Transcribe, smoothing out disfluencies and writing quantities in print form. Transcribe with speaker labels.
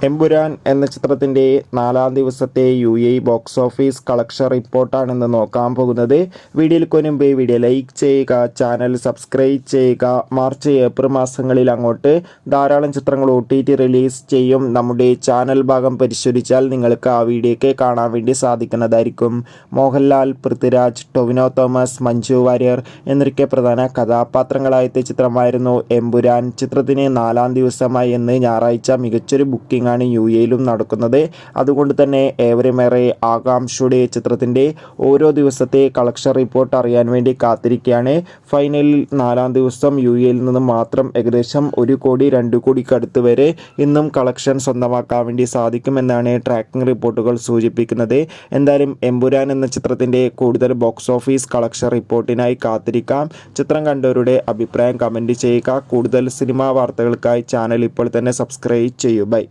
Speaker 1: എമ്പുരാൻ എന്ന ചിത്രത്തിൻ്റെ 4-ാം ദിവസത്തെ UAE ബോക്സ് ഓഫീസ് കളക്ഷൻ റിപ്പോർട്ടാണെന്ന് നോക്കാൻ പോകുന്നത്. വീഡിയോയിൽ മുൻപ് വീഡിയോ ലൈക്ക് ചെയ്യുക, ചാനൽ സബ്സ്ക്രൈബ് ചെയ്യുക. മാർച്ച് ഏപ്രിൽ മാസങ്ങളിൽ അങ്ങോട്ട് ധാരാളം ചിത്രങ്ങൾ OTT റിലീസ് ചെയ്യും. നമ്മുടെ ചാനൽ ഭാഗം പരിശോധിച്ചാൽ നിങ്ങൾക്ക് ആ വീഡിയോയ്ക്ക് കാണാൻ വേണ്ടി സാധിക്കുന്നതായിരിക്കും. മോഹൻലാൽ, പൃഥ്വിരാജ്, ടൊവിനോ തോമസ്, മഞ്ജു വാര്യർ എന്നൊക്കെ പ്രധാന കഥാപാത്രങ്ങളായ ചിത്രമായിരുന്നു എമ്പുരാൻ. ചിത്രത്തിന് 4-ാം ദിവസമായി ഇന്ന് ഞായറാഴ്ച മികച്ചൊരു ബുക്കിംഗ് UAE-ലും നടക്കുന്നത്. അതുകൊണ്ട് തന്നെ ഏവരുമേറെ ആകാംക്ഷയുടെ ചിത്രത്തിൻ്റെ ഓരോ ദിവസത്തെ കളക്ഷൻ റിപ്പോർട്ട് അറിയാൻ വേണ്ടി കാത്തിരിക്കുകയാണ്. ഫൈനലിൽ 4-ാം ദിവസം UAE-യിൽ നിന്ന് മാത്രം ഏകദേശം 1 കോടി 2 കോടിക്കടുത്ത് വരെ ഇന്നും കളക്ഷൻ സ്വന്തമാക്കാൻ വേണ്ടി സാധിക്കുമെന്നാണ് ട്രാക്കിംഗ് റിപ്പോർട്ടുകൾ സൂചിപ്പിക്കുന്നത്. എന്തായാലും എമ്പുരാൻ എന്ന ചിത്രത്തിൻ്റെ കൂടുതൽ ബോക്സ് ഓഫീസ് കളക്ഷൻ റിപ്പോർട്ടിനായി കാത്തിരിക്കാം. ചിത്രം കണ്ടവരുടെ അഭിപ്രായം കമൻറ്റ് ചെയ്യുക. കൂടുതൽ സിനിമാ വാർത്തകൾക്കായി ചാനൽ ഇപ്പോൾ തന്നെ സബ്സ്ക്രൈബ് ചെയ്യൂ. ബൈ.